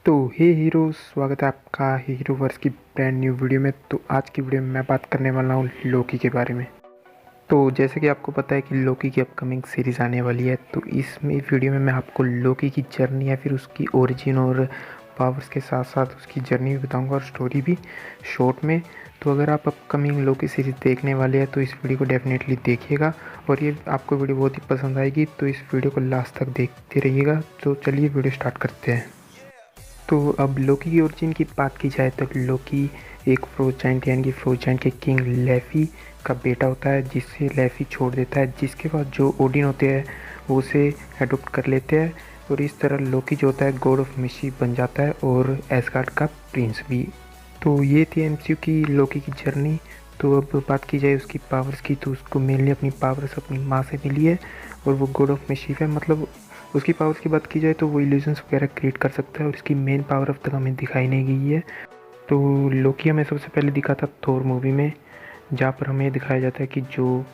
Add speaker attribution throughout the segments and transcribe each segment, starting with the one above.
Speaker 1: तो हे हीरो, स्वागत है आपका हीरोवर्स की ब्रांड न्यू वीडियो में। तो आज की वीडियो में मैं बात करने वाला हूँ लोकी के बारे में। तो जैसे कि आपको पता है कि लोकी की अपकमिंग सीरीज़ आने वाली है, तो इसमें वीडियो में मैं आपको लोकी की जर्नी या फिर उसकी ओरिजिन और पावर्स के साथ साथ उसकी जर्नी भी बताऊंगा और स्टोरी भी शॉर्ट में। तो अगर आप अपकमिंग लोकी सीरीज़ देखने वाले हैं तो इस वीडियो को डेफिनेटली देखिएगा और ये आपको वीडियो बहुत ही पसंद आएगी, तो इस वीडियो को लास्ट तक देखते रहिएगा। तो चलिए वीडियो स्टार्ट करते हैं। तो अब लोकी की ओरिजिन की बात की जाए तो लोकी एक फ्रोज जाइंट यानी कि फ्रोज जाइंट के किंग लेफी का बेटा होता है, जिससे लेफी छोड़ देता है, जिसके बाद जो ओडिन होते हैं वो उसे एडोप्ट कर लेते हैं और इस तरह लोकी जो होता है गॉड ऑफ मिस्chiफ बन जाता है और एसगार्ड का प्रिंस भी। तो ये थी एमसीयू की लोकी की जर्नी। तो अब बात की जाए उसकी पावर्स की, तो उसको मेनली अपनी पावर्स अपनी माँ से मिली है और वो गॉड ऑफ मिस्chiफ है। मतलब उसकी पावर्स की बात की जाए तो वो इल्यूजन्स वगैरह क्रिएट कर सकता है और इसकी मेन पावर अब तक हमें दिखाई नहीं गई है। तो लोकी हमें सबसे पहले दिखा था थोर मूवी में, जहाँ पर हमें दिखाया जाता है कि जो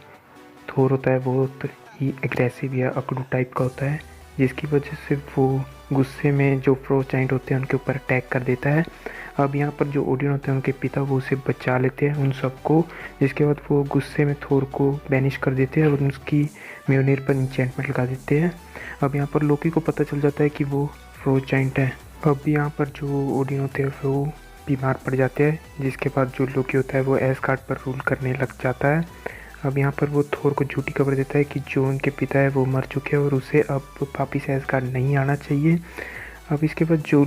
Speaker 1: थोर होता है वो बहुत ही एग्रेसिव या अकड़ू टाइप का होता है, जिसकी वजह से वो गुस्से में जो फ्रोज जाइंट होते हैं उनके ऊपर अटैक कर देता है। अब यहाँ पर जो ओडिन होते हैं उनके पिता वो उसे बचा लेते हैं उन सबको, जिसके बाद वो गुस्से में थोर को बैनिश कर देते हैं और उसकी म्योनिर पर इंचेंटमेंट लगा देते हैं। अब यहाँ पर लोकी को पता चल जाता है कि वो फ्रोज जाइंट है। अब यहाँ पर जो ओडिन होते हैं वो बीमार पड़ जाते हैं, जिसके बाद जो लोकी होता है वो एसगार्ड पर रूल करने लग जाता है। अब यहाँ पर वो थोर को झूठी खबर देता है कि जो उनके पिता है वो मर चुके हैं और उसे अब वापिस एसगार्ड नहीं आना चाहिए। अब इसके बाद जो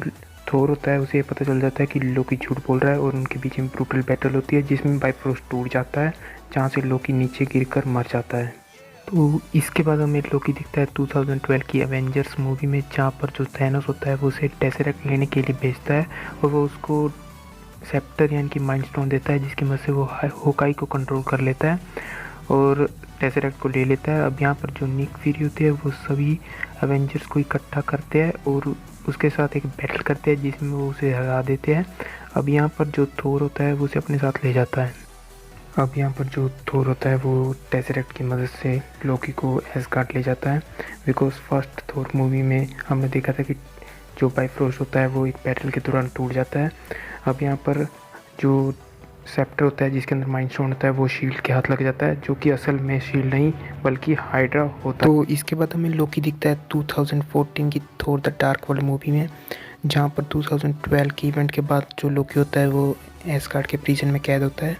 Speaker 1: थोर होता है उसे ये पता चल जाता है कि लोकी झूठ बोल रहा है और उनके बीच में ब्रूटल बैटल होती है, जिसमें बाइफ्रोस्ट टूट जाता है, जहाँ से लोकी नीचे गिरकर मर जाता है। तो इसके बाद हमें लोकी दिखता है 2012 की एवेंजर्स मूवी में, जहाँ पर जो थैनोस होता है वो उसे टेसरेक्ट लेने के लिए भेजता है और वो उसको सेप्टर यानी कि माइंड स्टोन देता है, जिसकी मदद से वो होकाई को कंट्रोल कर लेता है और टेसरेक्ट को ले लेता है। अब यहाँ पर जो निक फ्यूरी होती है वो सभी एवेंजर्स को इकट्ठा करते हैं और उसके साथ एक बैटल करते हैं, जिसमें वो उसे हरा देते हैं। अब यहाँ पर जो थोर होता है वो उसे अपने साथ ले जाता है। अब यहाँ पर जो थोर होता है वो टेसरेक्ट की मदद से लोकी को एसगार्ड ले जाता है, बिकॉज फर्स्ट थोर मूवी में हमने देखा था कि जो बाइफ्रोस्ट होता है वो एक बैटल के दौरान टूट जाता है। अब यहाँ पर जो सेप्टर होता है जिसके अंदर माइंड स्टोन होता है वो शील्ड के हाथ लग जाता है, जो कि असल में शील्ड नहीं बल्कि हाइड्रा होता है। तो इसके बाद हमें लोकी दिखता है 2014 की थोर द डार्क वर्ल्ड मूवी में, जहाँ पर 2012 के इवेंट के बाद जो लोकी होता है वो एसगार्ड के प्रिजन में कैद होता है।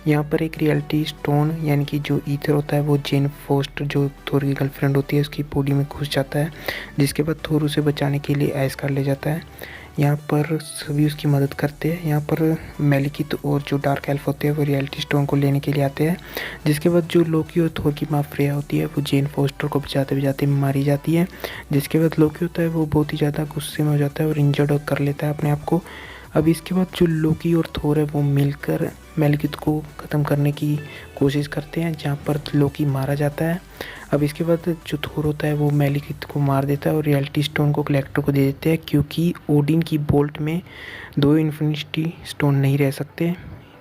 Speaker 1: यहाँ पर एक रियलिटी स्टोन यानी कि जो ईथर होता है वो जेन फोस्टर जो थोर की गर्लफ्रेंड होती है उसकी बॉडी में घुस जाता है, जिसके बाद थोर उसे बचाने के लिए एसगार्ड ले जाता है। यहाँ पर सभी उसकी मदद करते हैं। यहाँ पर मेलिकित और जो डार्क एल्फ होते हैं वो रियलिटी स्टोन को लेने के लिए आते हैं, जिसके बाद जो लोकी और थोर की माँ फ्रेया होती है वो जेन फोस्टर को बचाते बचाते मारी जाती है। जिसके बाद लोकी होता है वो बहुत ही ज़्यादा गुस्से में हो जाता है और इंजर्ड कर लेता है अपने आप को। अब इसके बाद जो लोकी और थोर है वो मिलकर मेलिकित को ख़त्म करने की कोशिश करते हैं, जहाँ पर लोकी मारा जाता है। अब इसके बाद जो थोर होता है वो मेलिकित को मार देता है और रियलिटी स्टोन को कलेक्टर को दे देते हैं, क्योंकि ओडिन की बोल्ट में 2 इन्फिनिटी स्टोन नहीं रह सकते।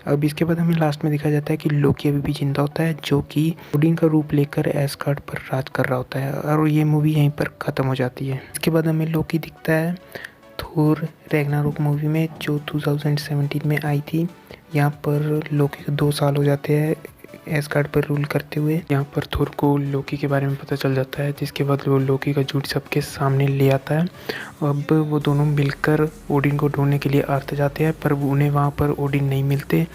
Speaker 1: अब इसके बाद हमें लास्ट में दिखाया जाता है कि लोकी अभी भी जिंदा होता है, जो कि ओडिन का रूप लेकर एसगार्ड पर राज कर रहा होता है, और ये मूवी यहीं पर ख़त्म हो जाती है। इसके बाद हमें लोकी दिखता है थोर रैग्नारोक मूवी में, जो 2017 में आई थी। यहाँ पर लोकी को 2 साल हो जाते हैं एसगार्ड पर रूल करते हुए। यहाँ पर थोर को लोकी के बारे में पता चल जाता है, जिसके बाद वो लोकी का झूठ सबके सामने ले आता है। अब वो दोनों मिलकर ओडिन को ढूंढने के लिए अर्थ जाते हैं, पर उन्हें वहाँ पर ओडिन नहीं मिलते।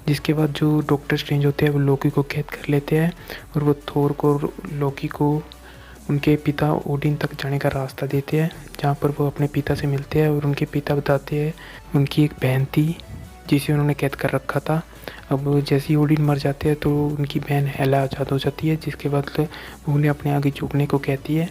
Speaker 1: जिसके बाद जो डॉक्टर स्ट्रेंज होते हैं वो लोकी को कैद कर लेते हैं और वो थोर को लोकी को उनके पिता ओडिन तक जाने का रास्ता देते हैं, जहाँ पर वो अपने पिता से मिलते हैं और उनके पिता बताते हैं उनकी एक बहन थी जिसे उन्होंने कैद कर रखा था। अब जैसे ही ओडिन मर जाते हैं तो उनकी बहन हेला आज़ाद हो जाती है, जिसके बाद वो उन्हें अपने आगे झुकने को कहती है।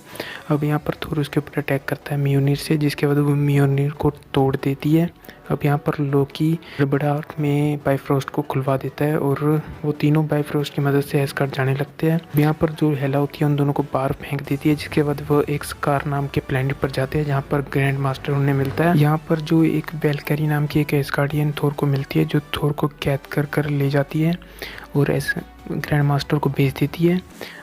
Speaker 1: अब यहाँ पर थोर उसके ऊपर अटैक करता है म्योनिर से, जिसके बाद वो म्योनिर को तोड़ देती है। अब यहाँ पर लोकी बड़ा आर्क में बाइफ्रोस्ट को खुलवा देता है और वो तीनों बाइफ्रोस्ट की मदद से एसगार्ड जाने लगते हैं। अब यहाँ पर जो हेला होती है उन दोनों को बाहर फेंक देती है, जिसके बाद वो एक स्कार नाम के प्लेनेट पर जाते हैं, जहाँ पर ग्रैंड मास्टर उन्हें मिलता है। यहाँ पर जो एक वेलकैरी नाम की एक एसगार्डियन थोर को मिलती है, जो थोर को कैद कर ले जाती है और ऐसे ग्रैंड मास्टर को भेज देती है।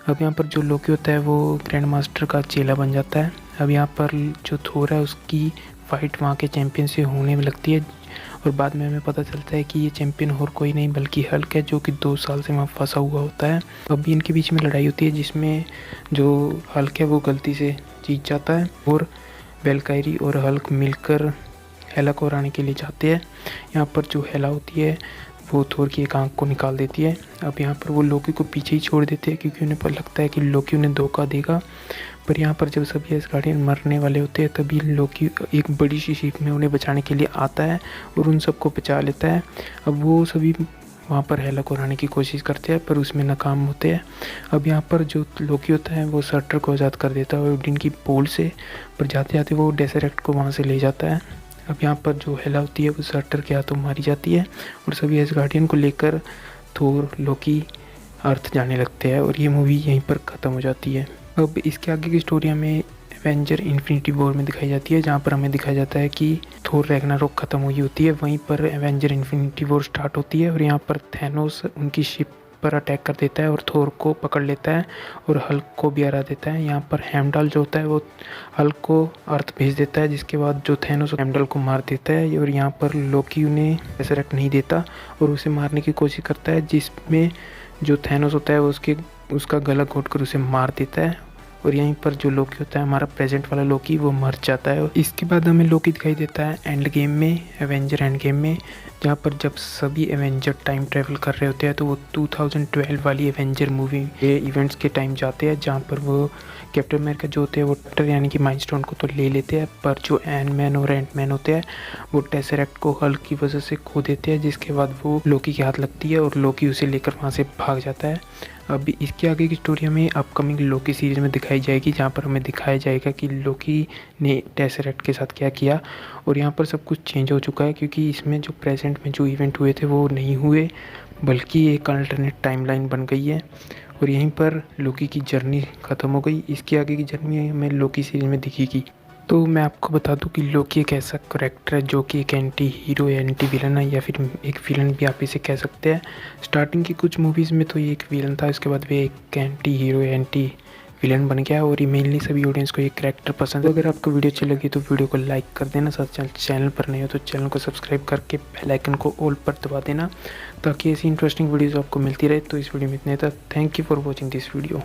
Speaker 1: अब यहाँ पर जो लोकी होता है वो ग्रैंड मास्टर का चेला बन जाता है। अब यहाँ पर जो थोर है उसकी फाइट वहाँ के चैम्पियन से होने में लगती है और बाद में हमें पता चलता है कि ये चैम्पियन और कोई नहीं बल्कि हल्क है, जो कि 2 साल से वहाँ फंसा हुआ होता है। अभी इनके बीच में लड़ाई होती है जिसमें जो हल्क है वो गलती से जीत जाता है और वेलकायरी और हल्क मिलकर हेला को हराने के लिए जाते हैं। यहाँ पर जो हेला होती है वो थोर की एक आंख को निकाल देती है। अब यहाँ पर वो लोकी को पीछे ही छोड़ देते हैं क्योंकि उन्हें पर लगता है कि लोकी उन्हें धोखा देगा। पर यहाँ पर जब सभी एसगार्डियन मरने वाले होते हैं तभी लोकी एक बड़ी सी शिप में उन्हें बचाने के लिए आता है और उन सबको बचा लेता है। अब वो सभी वहाँ पर हेला को हराने की कोशिश करते हैं पर उसमें नाकाम होते हैं। अब यहाँ पर जो लोकी होता है वो सर्टर को आज़ाद कर देता है और ओडिन की पोल से, पर जाते जाते वो डेसरेक्ट को वहाँ से ले जाता है। अब यहाँ पर जो हेला होती है वो सर्टर के हाथों मारी जाती है और सभी एसगार्डियन को लेकर थोर लोकी अर्थ जाने लगते हैं और ये मूवी यहीं पर ख़त्म हो जाती है। अब इसके आगे की स्टोरी हमें एवेंजर इन्फिनिटी वॉर में दिखाई जाती है, जहाँ पर हमें दिखाया जाता है कि थोर रैग्नारोक ख़त्म हुई होती है, वहीं पर एवेंजर इन्फिनिटी वॉर स्टार्ट होती है और यहाँ पर थैनोस उनकी शिप पर अटैक कर देता है और थोर को पकड़ लेता है और हल्क को भी हरा देता है। यहाँ पर हेमडाल जो होता है वो हल्क को अर्थ भेज देता है, जिसके बाद जो थैनोस हेमडाल को मार देता है और यहाँ पर लोकी उन्हें रेसरेक्ट नहीं देता और उसे मारने की कोशिश करता है, जिसमें जो थैनोस होता है वो उसका गला घोंट कर उसे मार देता है और यहीं पर जो लोकी होता है हमारा प्रेजेंट वाला लोकी वो मर जाता है। इसके बाद हमें लोकी दिखाई देता है एंड गेम में, एवेंजर एंड गेम में, जहाँ पर जब सभी एवेंजर टाइम ट्रैवल कर रहे होते हैं तो वो 2012 वाली एवेंजर मूवी के इवेंट्स के टाइम जाते हैं, जहाँ पर वो कैप्टन अमेरिका जो होते हैं वो टटर यानी कि माइलस्टोन को तो ले लेते हैं, पर जो एंड मैन और एंट मैन होते हैं वो टेसरेक्ट को हल्क की वजह से खो देते हैं, जिसके बाद वो लोकी के हाथ लगती है और लोकी उसे लेकर वहाँ से भाग जाता है। अब इसके आगे की स्टोरी हमें अपकमिंग लोकी सीरीज़ में दिखाई जाएगी, जहाँ पर हमें दिखाया जाएगा कि लोकी ने टेसरेक्ट के साथ क्या किया और यहाँ पर सब कुछ चेंज हो चुका है क्योंकि इसमें जो प्रेजेंट में जो इवेंट हुए थे वो नहीं हुए बल्कि एक अल्टरनेट टाइमलाइन बन गई है और यहीं पर लोकी की जर्नी ख़त्म हो गई। इसके आगे की जर्नी हमें लोकी सीरीज़ में दिखेगी। तो मैं आपको बता दूं कि लोकी एक ऐसा करेक्टर है जो कि एक एंटी हीरो या एंटी विलन है या फिर एक विलन भी आप इसे कह सकते हैं। स्टार्टिंग की कुछ मूवीज़ में तो ये एक विलन था, उसके बाद वे एक एंटी हीरो या एंटी विलन बन गया और ये मेनली सभी ऑडियंस को ये करेक्टर पसंद है। अगर आपको वीडियो अच्छी लगी तो वीडियो को लाइक कर देना, साथ चैनल पर नहीं हो तो चैनल को सब्सक्राइब करके बेल आइकन को ऑल पर दबा देना ताकि ऐसी इंटरेस्टिंग वीडियोज़ आपको मिलती रहे। तो इस वीडियो में इतने तक। Thank you for watching this video.